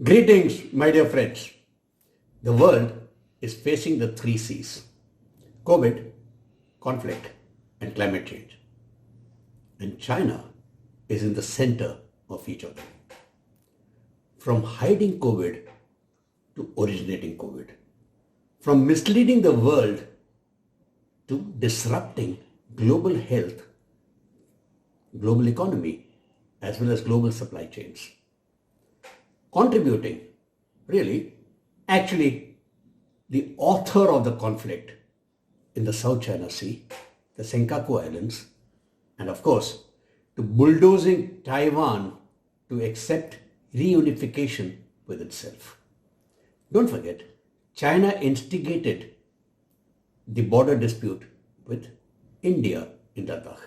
Greetings, my dear friends. The world is facing the three C's: COVID, conflict, and climate change. And China is in the center of each of them. From hiding COVID to originating COVID, from misleading the world to disrupting global health, global economy, as well as global supply chains. Contributing, really, actually, the author of the conflict in the South China Sea, the Senkaku Islands, and of course, to bulldozing Taiwan to accept reunification with itself. Don't forget, China instigated the border dispute with India in Ladakh.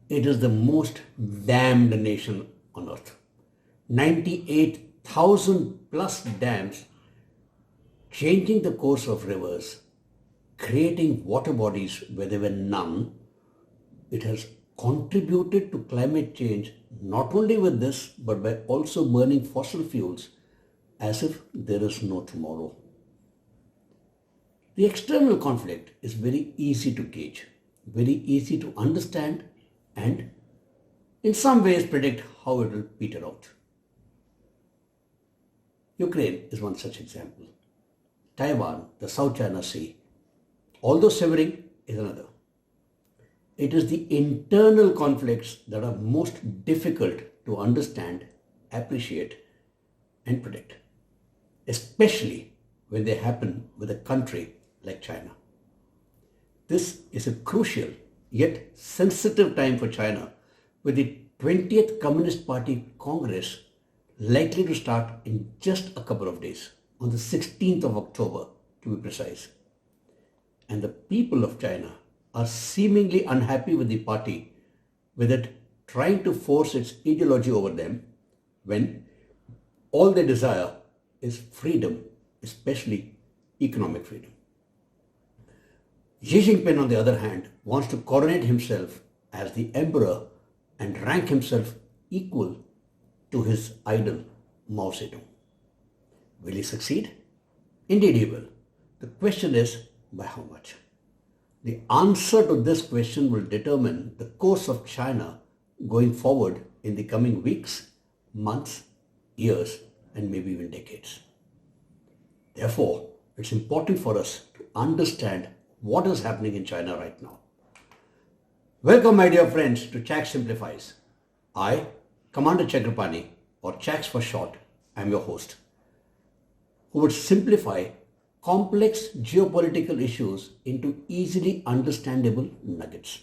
It is the most damned nation on earth. 98,000 plus dams, changing the course of rivers, creating water bodies where there were none. It has contributed to climate change not only with this, but by also burning fossil fuels as if there is no tomorrow. The external conflict is very easy to gauge, very easy to understand, and in some ways predict how it will peter out. Ukraine is one such example. Taiwan, the South China Sea, although severing, is another. It is the internal conflicts that are most difficult to understand, appreciate, and predict, especially when they happen with a country like China. This is a crucial yet sensitive time for China, with the 20th Communist Party Congress likely to start in just a couple of days, on the 16th of October to be precise. And the people of China are seemingly unhappy with the party, with it trying to force its ideology over them when all they desire is freedom, especially economic freedom. Xi Jingping, on the other hand, wants to coronate himself as the emperor and rank himself equal to his idol, Mao Zedong. Will he succeed? Indeed he will. The question is, by how much? The answer to this question will determine the course of China going forward in the coming weeks, months, years, and maybe even decades. Therefore, it's important for us to understand what is happening in China right now. Welcome, my dear friends, to Chax Simplifies. I, Commander Chakrapani, or Chax for short, am your host, who would simplify complex geopolitical issues into easily understandable nuggets.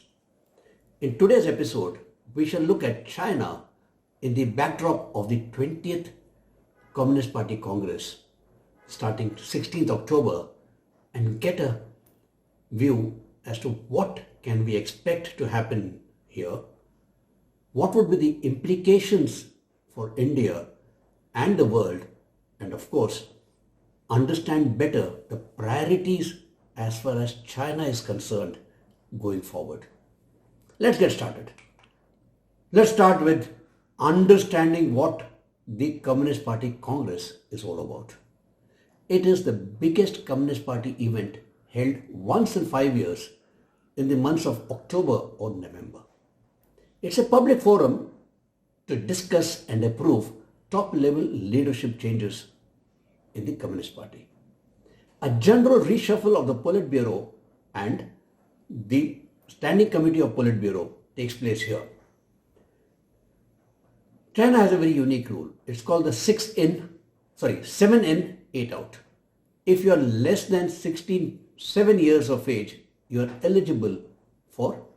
In today's episode, we shall look at China in the backdrop of the 20th Communist Party Congress starting 16th October and get a view as to what can we expect to happen here, what would be the implications for India and the world, and of course, understand better the priorities as far as China is concerned going forward. Let's get started. Let's start with understanding what the Communist Party Congress is all about. It is the biggest Communist Party event held once in 5 years in the months of October or November. It's a public forum to discuss and approve top-level leadership changes in the Communist Party. A general reshuffle of the Politburo and the Standing Committee of Politburo takes place here. China has a very unique rule. It's called the 7 in, 8 out. If you are less than 7 years of age, you are eligible for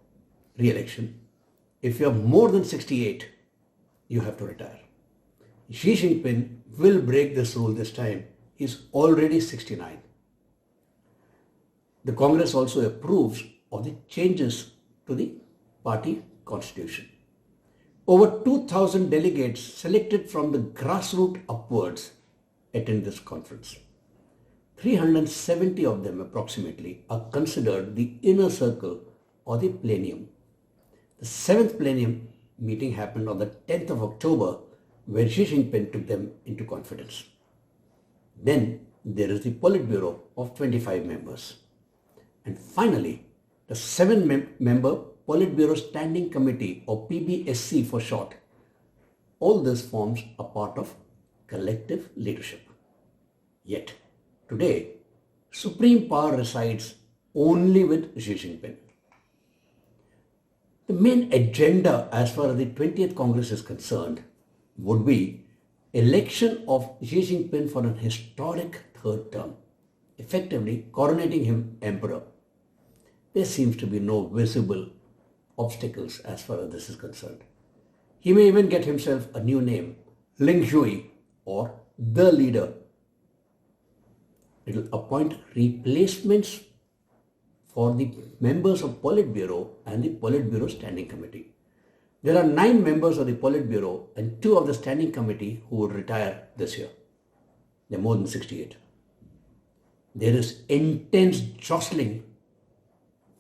re-election. If you are more than 68, you have to retire. Xi Jinping will break this rule this time. He is already 69. The Congress also approves of the changes to the party constitution. Over 2,000 delegates selected from the grassroots upwards attend this conference. 370 of them approximately are considered the inner circle or the plenum. The 7th plenum meeting happened on the 10th of October when Xi Jinping took them into confidence. Then there is the Politburo of 25 members. And finally, the 7-member Politburo Standing Committee, or PBSC for short. All this forms a part of collective leadership. Yet, today, supreme power resides only with Xi Jinping. The main agenda as far as the 20th Congress is concerned would be election of Xi Jinping for an historic third term, effectively coronating him emperor. There seems to be no visible obstacles as far as this is concerned. He may even get himself a new name, Ling Shui, or the leader. It will appoint replacements for the members of Politburo and the Politburo Standing Committee. There are 9 members of the Politburo and 2 of the Standing Committee who would retire this year. They're more than 68. There is intense jostling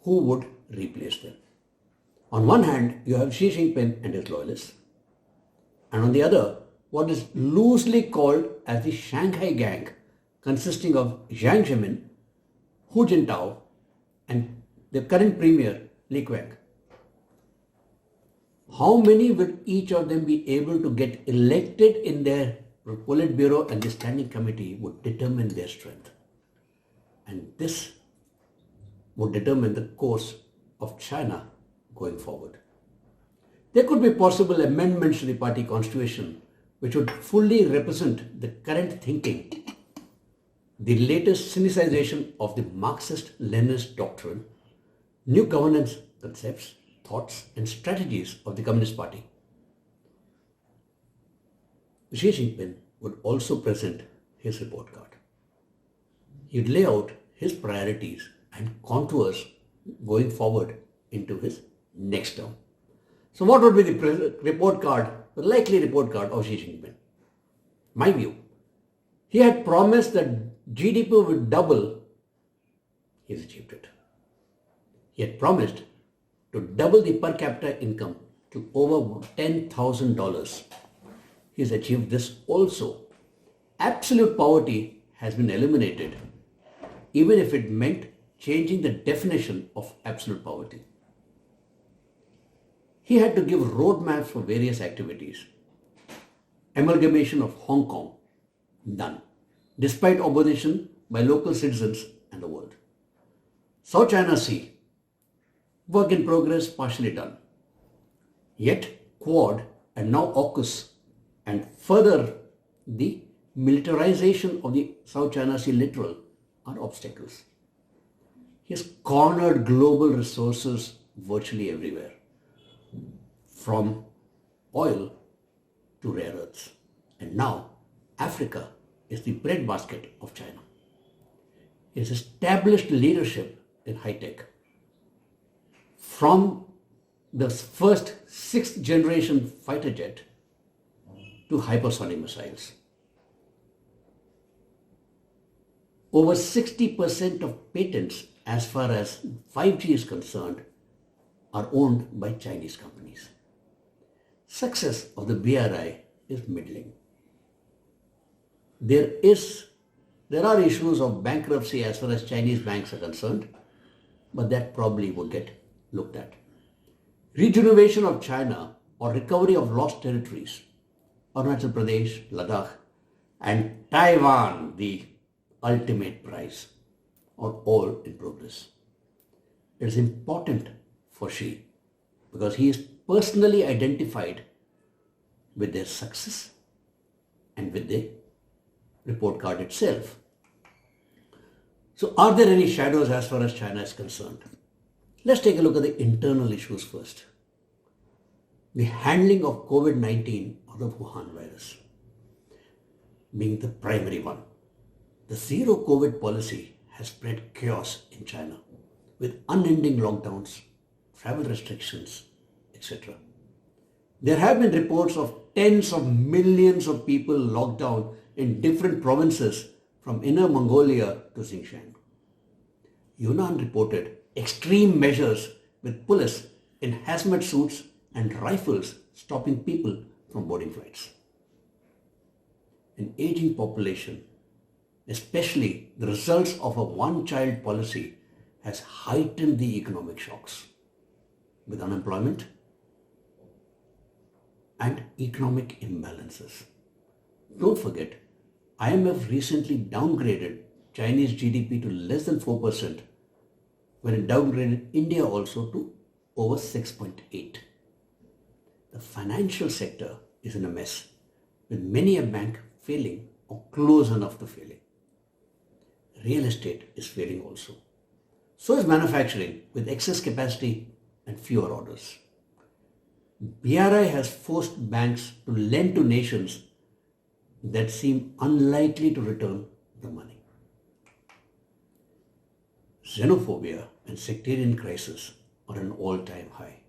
who would replace them. On one hand, you have Xi Jinping and his loyalists, and on the other, what is loosely called as the Shanghai Gang, consisting of Jiang Zemin, Hu Jintao, and the current premier, Li Qiang. How many will each of them be able to get elected in their Politburo and the Standing Committee would determine their strength. And this would determine the course of China going forward. There could be possible amendments to the party constitution which would fully represent the current thinking, the latest cynicization of the Marxist-Leninist doctrine, new governance concepts, thoughts and strategies of the Communist Party. Xi Jinping would also present his report card. He would lay out his priorities and contours going forward into his next term. So what would be the report card, the likely report card of Xi Jinping? My view, he had promised that GDP would double. He has achieved it. He had promised to double the per capita income to over $10,000. He has achieved this also. Absolute poverty has been eliminated, even if it meant changing the definition of absolute poverty. He had to give roadmaps for various activities. Amalgamation of Hong Kong, done, despite opposition by local citizens and the world. South China Sea, work in progress, partially done. Yet Quad and now AUKUS and further the militarization of the South China Sea littoral are obstacles. He has cornered global resources virtually everywhere, from oil to rare earths. And now Africa is the breadbasket of China. He has established leadership in high-tech. From the first 6th generation fighter jet to hypersonic missiles. Over 60% of patents as far as 5G is concerned are owned by Chinese companies. Success of the BRI is middling. There are issues of bankruptcy as far as Chinese banks are concerned, but that probably would get looked at. Rejuvenation of China or recovery of lost territories, Arunachal Pradesh, Ladakh, and Taiwan, the ultimate prize, are all in progress. It is important for Xi because he is personally identified with their success and with the report card itself. So are there any shadows as far as China is concerned? Let's take a look at the internal issues first. The handling of COVID-19 or the Wuhan virus being the primary one. The zero COVID policy has spread chaos in China with unending lockdowns, travel restrictions, etc. There have been reports of tens of millions of people locked down in different provinces from Inner Mongolia to Xinjiang. Yunnan reported extreme measures with police in hazmat suits and rifles stopping people from boarding flights. an aging population, especially the results of a one-child policy, has heightened the economic shocks with unemployment and economic imbalances. Don't forget, IMF recently downgraded Chinese GDP to less than 4%, when it downgraded India also to over 6.8. The financial sector is in a mess, with many a bank failing or close enough to failing. Real estate is failing also. So is manufacturing, with excess capacity and fewer orders. BRI has forced banks to lend to nations that seem unlikely to return the money. Xenophobia and sectarian crisis are an all-time high.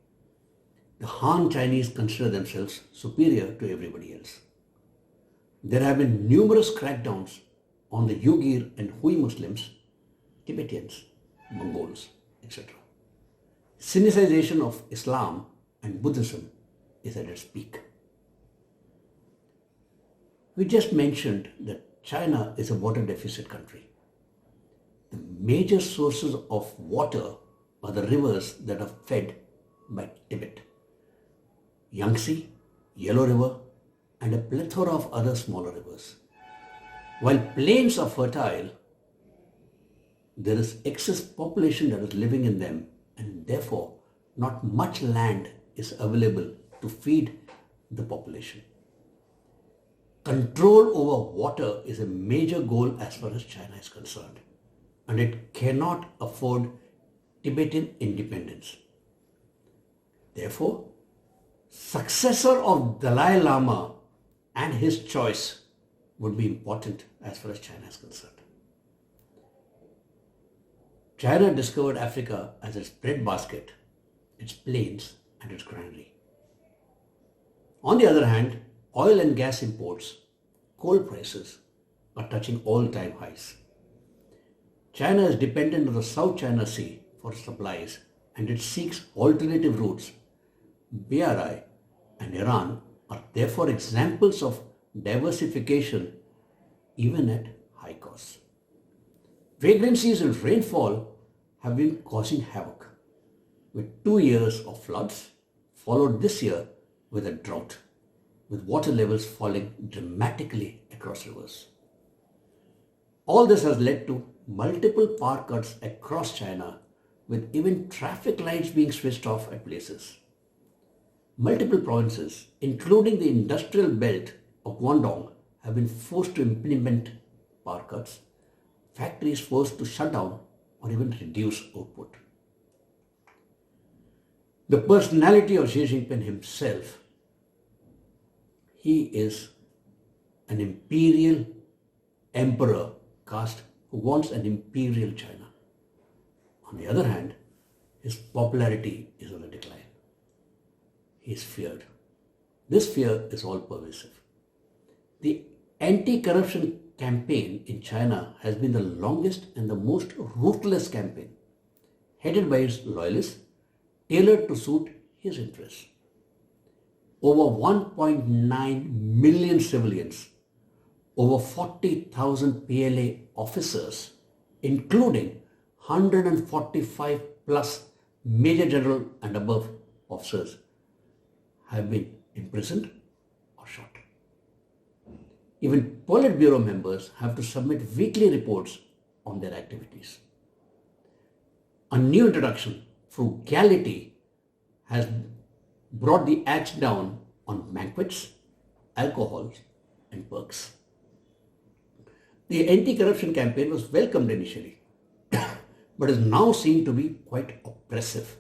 The Han Chinese consider themselves superior to everybody else. There have been numerous crackdowns on the Uyghur and Hui Muslims, Tibetans, Mongols, etc. Sinicization of Islam and Buddhism is at its peak. We just mentioned that China is a water deficit country. The major sources of water are the rivers that are fed by Tibet: Yangtze, Yellow River, and a plethora of other smaller rivers. While plains are fertile, there is excess population that is living in them, and therefore not much land is available to feed the population. Control over water is a major goal as far as China is concerned, and it cannot afford Tibetan independence. Therefore, successor of Dalai Lama and his choice would be important as far as China is concerned. China discovered Africa as its breadbasket, its plains, and its granary. On the other hand, oil and gas imports, coal prices are touching all-time highs. China is dependent on the South China Sea for supplies, and it seeks alternative routes. BRI and Iran are therefore examples of diversification even at high costs. Vagrancies and rainfall have been causing havoc, with 2 years of floods followed this year with a drought, with water levels falling dramatically across rivers. All this has led to multiple power cuts across China, with even traffic lights being switched off at places. Multiple provinces, including the industrial belt of Guangdong, have been forced to implement power cuts, factories forced to shut down or even reduce output. The personality of Xi Jinping himself, he is an imperial emperor caste who wants an imperial China. On the other hand, his popularity is on the decline. He is feared. This fear is all pervasive. The anti-corruption campaign in China has been the longest and the most ruthless campaign, headed by its loyalists, tailored to suit his interests. Over 1.9 million civilians, over 40,000 PLA officers, including 145 plus Major General and above officers, have been imprisoned or shot. Even Politburo members have to submit weekly reports on their activities. A new introduction, frugality, has brought the axe down on banquets, alcohol, and perks. The anti-corruption campaign was welcomed initially, but is now seen to be quite oppressive.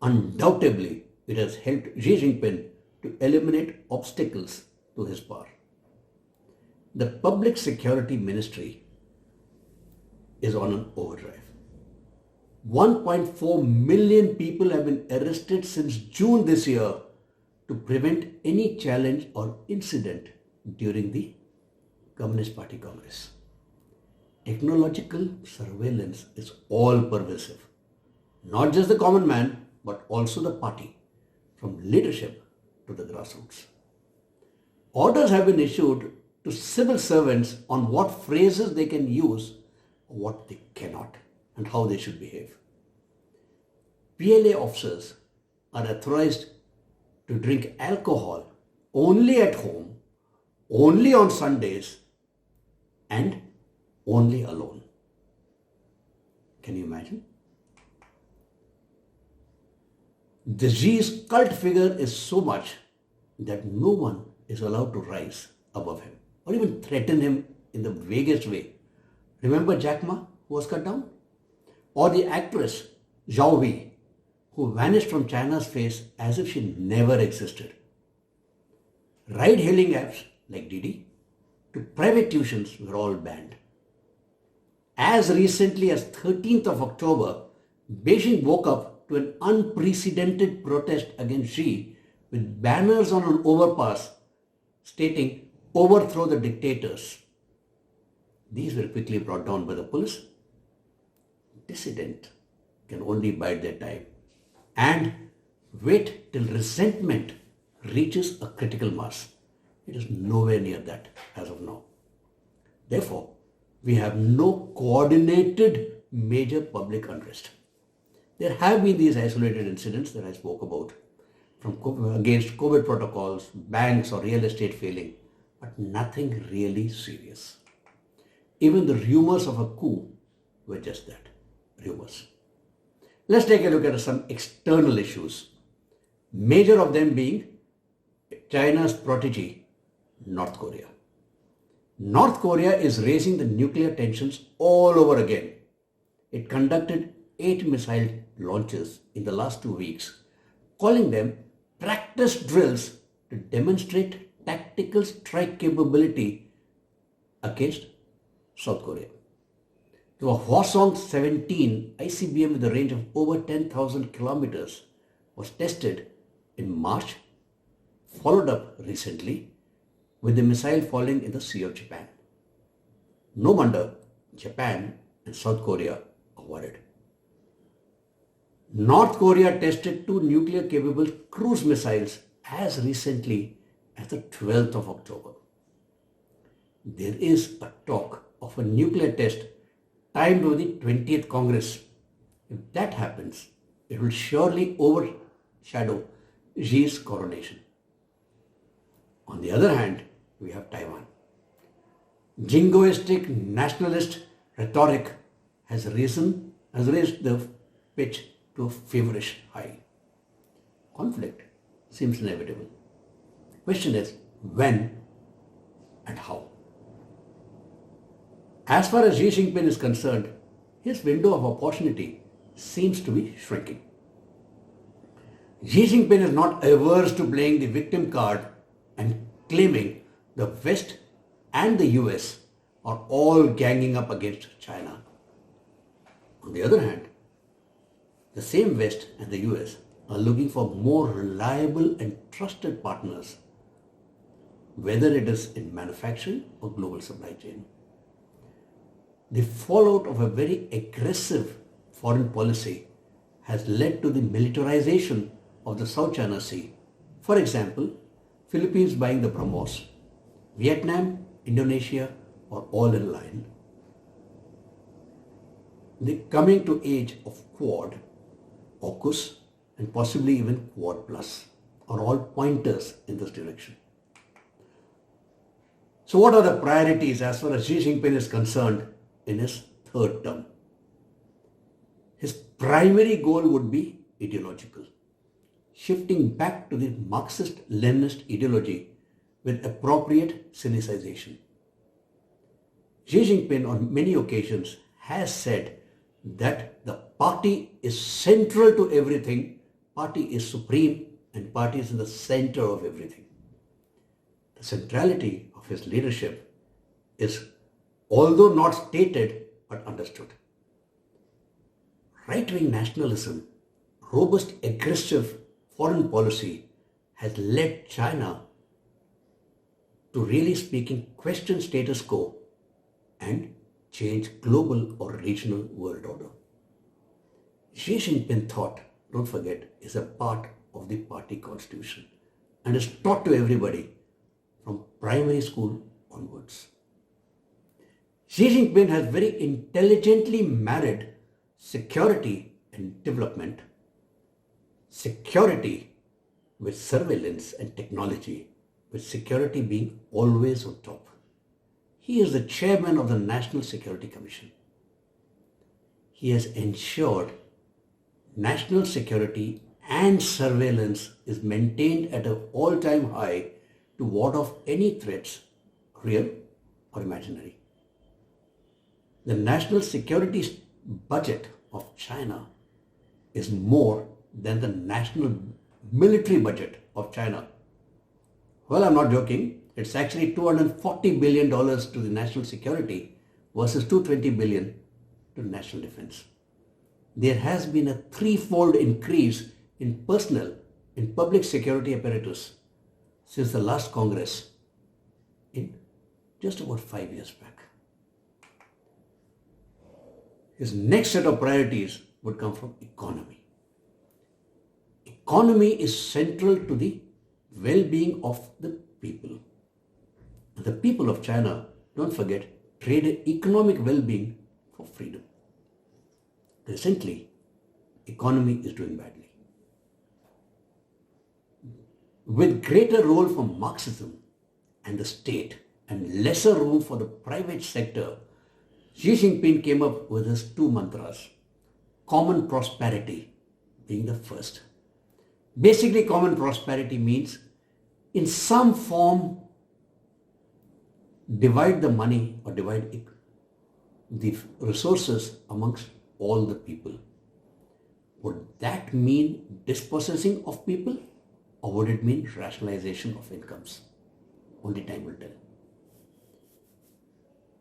Undoubtedly, it has helped Xi Jinping to eliminate obstacles to his power. The Public Security Ministry is on an overdrive. 1.4 million people have been arrested since June this year to prevent any challenge or incident during the Communist Party Congress. Technological surveillance is all pervasive. Not just the common man, but also the party, from leadership to the grassroots. Orders have been issued to civil servants on what phrases they can use, what they cannot, and how they should behave. PLA officers are authorized to drink alcohol only at home, only on Sundays, and only alone. Can you imagine? The Xi's cult figure is so much that no one is allowed to rise above him or even threaten him in the vaguest way. Remember Jack Ma, who was cut down? Or the actress Zhao Wei, who vanished from China's face as if she never existed. Ride-hailing apps like Didi to private tuitions were all banned. As recently as 13th of October, Beijing woke up to an unprecedented protest against Xi with banners on an overpass stating, "Overthrow the dictators." These were quickly brought down by the police. Dissident can only bide their time and wait till resentment reaches a critical mass. It is nowhere near that as of now. Therefore, we have no coordinated major public unrest. There have been these isolated incidents that I spoke about against COVID protocols, banks or real estate failing, but nothing really serious. Even the rumors of a coup were just that, rumors. Let's take a look at some external issues. Major of them being China's protege, North Korea. North Korea is raising the nuclear tensions all over again. It conducted 8 missile launches in the last 2 weeks, calling them practice drills to demonstrate tactical strike capability against South Korea. The Hwasong 17 ICBM with a range of over 10,000 kilometers was tested in March, followed up recently with the missile falling in the Sea of Japan. No wonder Japan and South Korea are worried. North Korea tested 2 nuclear-capable cruise missiles as recently as the 12th of October. There is a talk of a nuclear test timed with the 20th Congress. If that happens, it will surely overshadow Xi's coronation. On the other hand, we have Taiwan. Jingoistic nationalist rhetoric has raised the pitch to a feverish high. Conflict seems inevitable. Question is when and how. As far as Xi Jinping is concerned, his window of opportunity seems to be shrinking. Xi Jinping is not averse to playing the victim card and claiming the West and the US are all ganging up against China. On the other hand, the same West and the US are looking for more reliable and trusted partners, whether it is in manufacturing or global supply chain. The fallout of a very aggressive foreign policy has led to the militarization of the South China Sea. For example, Philippines buying the BrahMos, Vietnam, Indonesia are all in line. The coming to age of Quad, AUKUS, and possibly even Quad Plus are all pointers in this direction. So what are the priorities as far as Xi Jinping is concerned in his third term? His primary goal would be ideological, shifting back to the Marxist-Leninist ideology with appropriate Sinicization. Xi Jinping on many occasions has said that the party is central to everything, party is supreme, and party is in the center of everything. The centrality of his leadership is, although not stated, but understood. Right-wing nationalism, robust aggressive foreign policy has led China to, really speaking, question status quo and change global or regional world order. Xi Jinping thought, don't forget, is a part of the party constitution and is taught to everybody from primary school onwards. onwards. Xi Jinping has very intelligently married security and development, security with surveillance and technology, with security being always on top. He is the chairman of the National Security Commission. He has ensured national security and surveillance is maintained at an all-time high to ward off any threats, real or imaginary. The national security budget of China is more than the national military budget of China. Well, I'm not joking. It's actually $240 billion to the national security versus $220 billion to national defense. There has been a threefold increase in personnel in public security apparatus since the last Congress in just about 5 years back. His next set of priorities would come from economy. Economy is central to the well-being of the people. And the people of China, don't forget, traded economic well-being for freedom. Recently, economy is doing badly. With greater role for Marxism and the state and lesser room for the private sector, Xi Jinping came up with his two mantras, common prosperity being the first. Basically, common prosperity means in some form divide the money or divide the resources amongst all the people. Would that mean dispossessing of people, or would it mean rationalization of incomes? Only time will tell.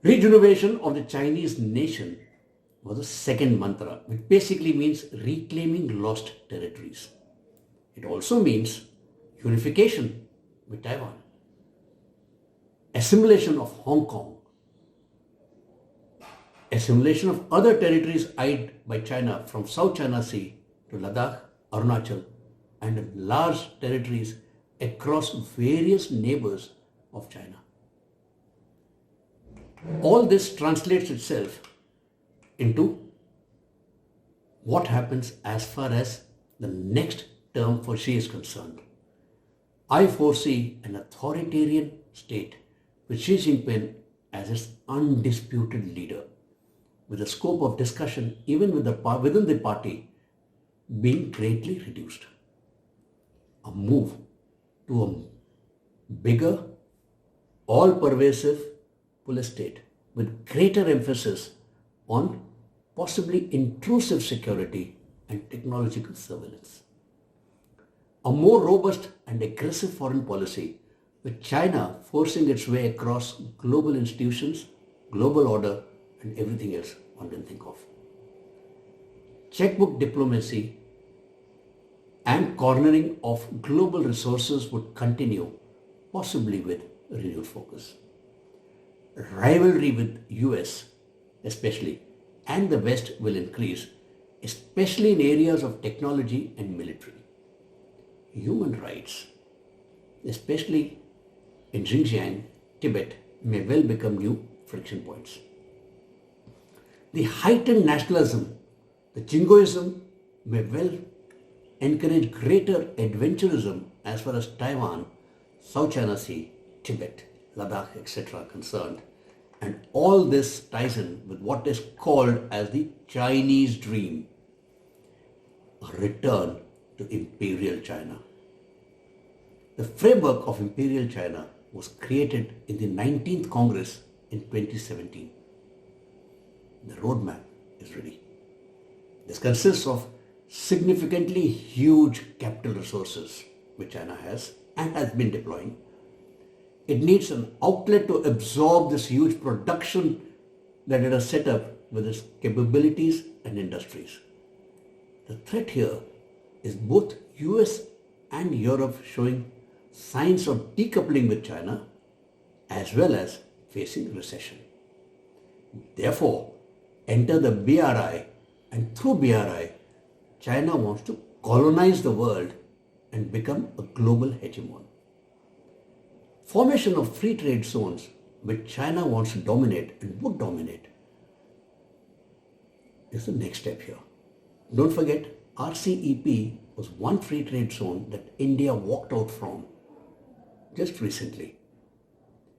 Regeneration of the Chinese nation was the second mantra, which basically means reclaiming lost territories. It also means unification with Taiwan, assimilation of Hong Kong, assimilation of other territories eyed by China from South China Sea to Ladakh, Arunachal, and large territories across various neighbors of China. All this translates itself into what happens as far as the next term for Xi is concerned. I foresee an authoritarian state with Xi Jinping as its undisputed leader, with the scope of discussion even within the party being greatly reduced. A move to a bigger, all-pervasive police state with greater emphasis on possibly intrusive security and technological surveillance. A more robust and aggressive foreign policy with China forcing its way across global institutions, global order, and everything else one can think of. Checkbook diplomacy and cornering of global resources would continue, possibly with renewed focus. Rivalry with US especially and the West will increase, especially in areas of technology and military. Human rights, especially in Xinjiang, Tibet, may well become new friction points. The heightened nationalism, the jingoism, may well encourage greater adventurism as far as Taiwan, South China Sea, Tibet, Ladakh, etc. are concerned. And all this ties in with what is called as the Chinese dream, a return to imperial China. The framework of imperial China was created in the 19th Congress in 2017. The roadmap is ready. This consists of significantly huge capital resources which China has and has been deploying. It needs an outlet to absorb this huge production that it has set up with its capabilities and industries. The threat here is both US and Europe showing signs of decoupling with China as well as facing recession. Therefore, enter the BRI, and through BRI, China wants to colonize the world and become a global hegemon. Formation of free trade zones which China wants to dominate and would dominate, is the next step here. Don't forget, RCEP was one free trade zone that India walked out from just recently.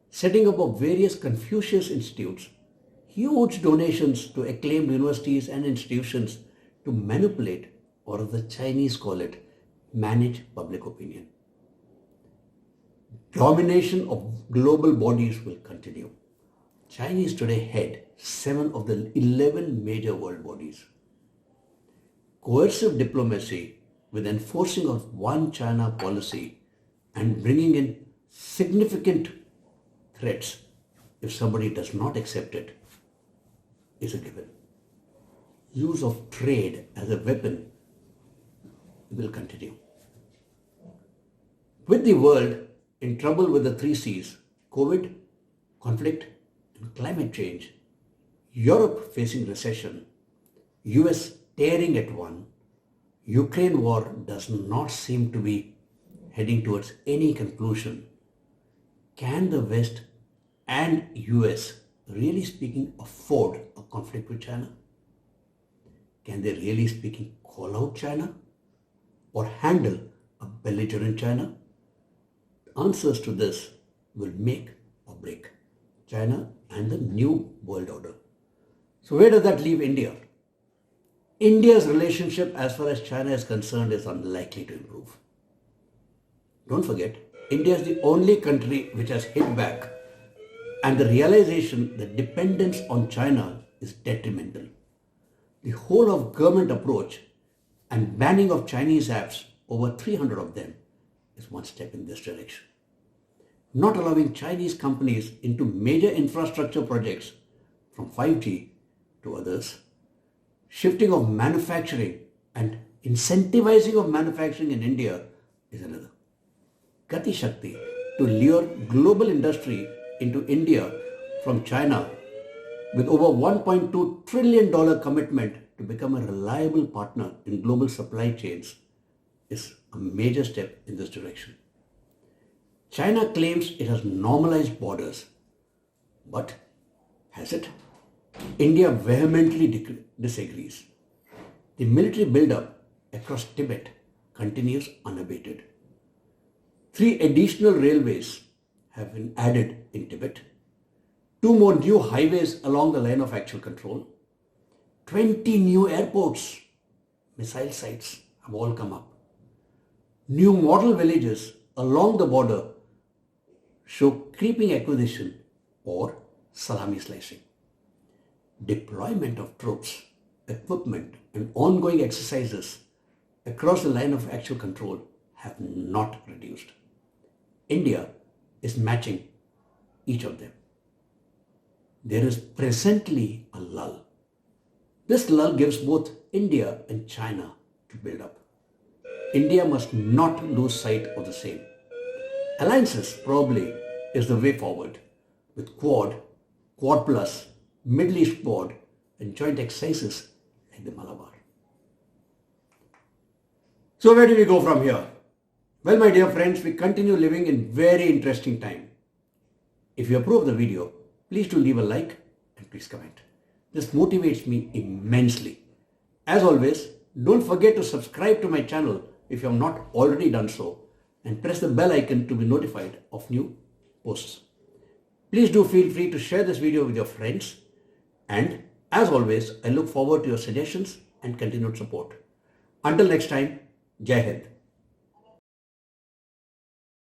Setting up of various Confucius institutes, huge donations to acclaimed universities and institutions to manipulate, or as the Chinese call it, manage public opinion. Domination of global bodies will continue. Chinese today head 7 of the 11 major world bodies. Coercive diplomacy with enforcing of one China policy and bringing in significant threats if somebody does not accept it is a given. Use of trade as a weapon will continue. With the world in trouble with the 3 C's, COVID, conflict, and climate change, Europe facing recession, US tearing at one, Ukraine war does not seem to be heading towards any conclusion. Can the West and US, really speaking, afford a conflict with China? Can they really speaking call out China or handle a belligerent China? Answers to this will make or break China and the new world order. So where does that leave India? India's relationship as far as China is concerned is unlikely to improve. Don't forget, India is the only country which has hit back, and the realization that dependence on China is detrimental. The whole of government approach and banning of Chinese apps, over 300 of them, is one step in this direction. Not allowing Chinese companies into major infrastructure projects from 5G to others, shifting of manufacturing and incentivizing of manufacturing in India is another. Gati Shakti to lure global industry into India from China with over $1.2 trillion commitment to become a reliable partner in global supply chains is a major step in this direction. China claims it has normalized borders, but has it? India vehemently disagrees. The military buildup across Tibet continues unabated. 3 additional railways have been added in Tibet. 2 more new highways along the line of actual control. 20 new airports, missile sites have all come up. New model villages along the border show creeping acquisition or salami slicing. Deployment of troops, equipment, and ongoing exercises across the line of actual control have not reduced. India is matching each of them. There is presently a lull. This lull gives both India and China to build up. India must not lose sight of the same. Alliances probably is the way forward, with Quad, Quad Plus, Middle East Quad, and joint exercises like the Malabar. So where do we go from here? Well, my dear friends, we continue living in very interesting time. If you approve the video, please do leave a like and please comment. This motivates me immensely. As always, don't forget to subscribe to my channel if you have not already done so, and press the bell icon to be notified of new posts. Please do feel free to share this video with your friends, and as always, I look forward to your suggestions and continued support. Until next time, Jai Hind.